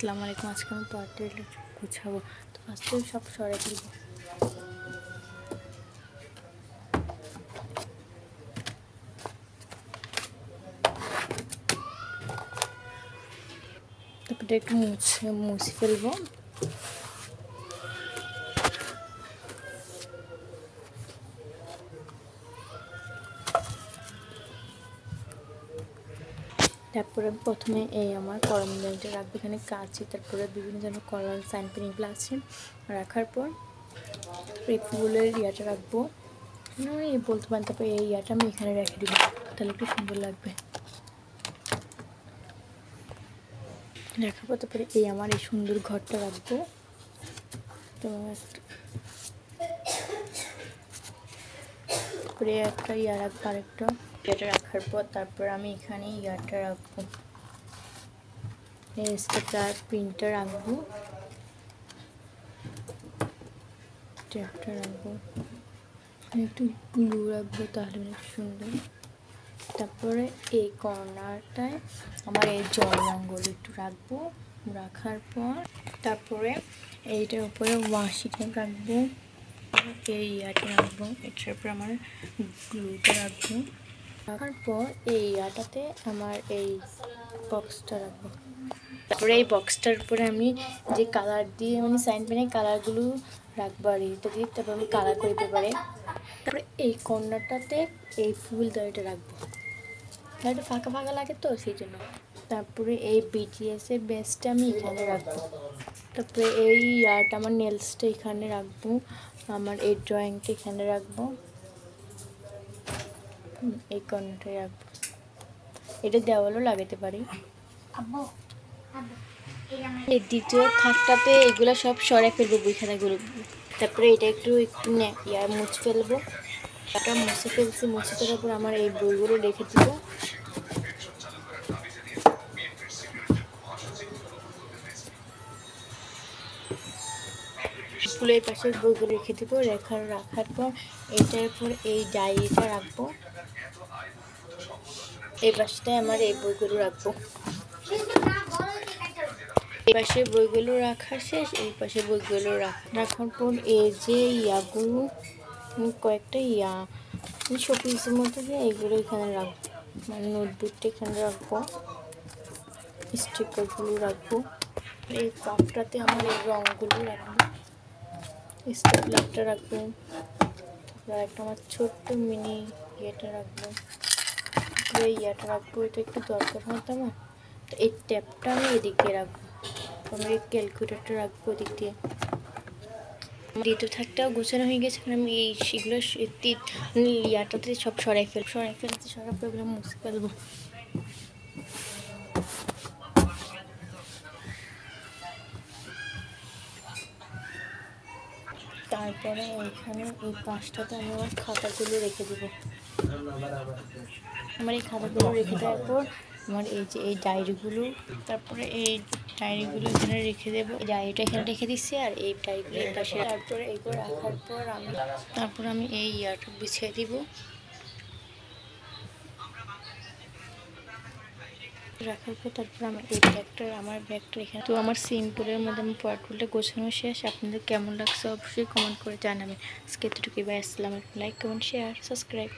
আসসালামু আলাইকুম। আজকে আমি পার্টি গুছাবো, তো ফার্স্টে সব সরাই ফেলবো। তারপরে একটু মুছে ফেলবো। তারপরে প্রথমে এই আমার করমদানিটা রাখবো, এখানে কাঁচি, তারপরে বিভিন্ন ধরনের কলার সাইন পেনগুলো আছে। রাখার পর এই ফুলের ইয়াটা রাখবো, এই বলতে পারেন। তারপরে এই ইয়াটা আমি এখানে রেখে দিব, তাহলে একটু সুন্দর লাগবে। রাখার পর তারপরে এই আমার এই সুন্দর ঘরটা রাখবো। তো তারপরে একটা ইয়া রাখবো, আরেকটা এটা রাখার পর তারপর আমি এখানে ইয়াটা রাখবো, স্কেচার প্রিন্টার রাখবো, ট্যাপটা রাখবো, একটু ব্লু রাখবো, তাহলে অনেক সুন্দর। তারপরে এই কর্নারটায় আমার এই জল রঙগুলো একটু রাখবো। রাখার পর তারপরে এইটার উপরে ওয়াশি টাইপ রাখবো, এই ইয়াটা রাখবো, এটার উপরে আমার গ্লুটা রাখবো। রাখার পর এই ইয়াটাতে আমার এই বক্সটা রাখবো। তারপরে এই বক্সটার উপরে আমি যে কালার দিয়ে মানে সাইন পেনের কালারগুলো রাখবো, আর এটা দিয়ে তারপর আমি কালার করে দিতে পারি। তারপরে এই কর্নারটাতে এই ফুল দাঁড়িটা রাখবো, একটু ফাঁকা ফাঁকা লাগে তো সেই জন্য। তারপরে এই বিটিএসের বেসটা আমি এখানে রাখবো। তারপরে এই ইয়াটা আমার নেলসটা এখানে রাখবো, আমার এই ড্রয়িংটা এখানে রাখবো, এই কর্নারটায় রাখবো। এটা দেওয়ালও লাগাতে পারি। এই দ্বিতীয় থাকটাতে এগুলো সব সরাই ফেলবো, বই খাতাগুলো। তারপরে এটা একটু মুছে ফেলবো। এটা মুছে ফেলছি, মুছে ফেলার পর আমার এই বইগুলো রেখে দিব। স্কুলের পাশে বইগুলো রেখে দিব। রাখার পর এইটার পর এই ডায়েরিটা রাখবো, এই পাশটায় আমার এই বইগুলো রাখবো। এই পাশে বইগুলো রাখা শেষ, এই পাশে বইগুলো রাখার পর এই যে ইয়াগুলো কয়েকটা শোপিসের মধ্যে দিয়ে এইগুলো এখানে রাখবো, মানে নোটবুকটা এখানে রাখবো, স্টিকারগুলো রাখবো। এই কাপটাতে আমার এই রঙগুলো রাখবো, স্টেপলারটা রাখবো, তারপর একটা আমার ছোট্ট মিনি ইয়েটা রাখবো, এই ইয়াটা রাখবো। এটা একটু দরকার হয় তো আমার, তো এই ট্যাপটা আমি এদিক দিয়ে রাখবো। আমার এই ক্যালকুলেটরটা রাখবো এদিক দিয়ে। দ্বিতীয় থাকটাও গোছানো হয়ে গেছে। আমি এই সেগুলো ইয়াটাতে সব সরাই ফেলছি, সরাই ফেলগুলো মুছে ফেলবো। তারপরে এখানে এই পাঁচটাতে আমি আমার খাতাগুলো রেখে দেবো। আমার এই খাতাগুলো রেখে দেওয়ার পর আমার এই যে এই ডায়েরিগুলো, তারপরে এই ডায়েরিগুলো এখানে রেখে দেবো। এই ডায়েরিটা এখানে রেখে দিচ্ছি, আর এই ডায়েরিগুলো এই পাশে। তারপরে এইগুলো রাখার পর আমি এই ইয়াটা বিছিয়ে দিব। রাখার পর তারপর আমার এই ব্যাগটা এখানে। তো আমার সিম্পলের মধ্যে আমি পয়েন্টগুলো গোছানো শেষ। আপনাদের কেমন লাগছে অবশ্যই কমেন্ট করে জানাবেন। আজকে এতটুকুই, বাই। আসসালামু আলাইকুম। Like, comment, share, subscribe.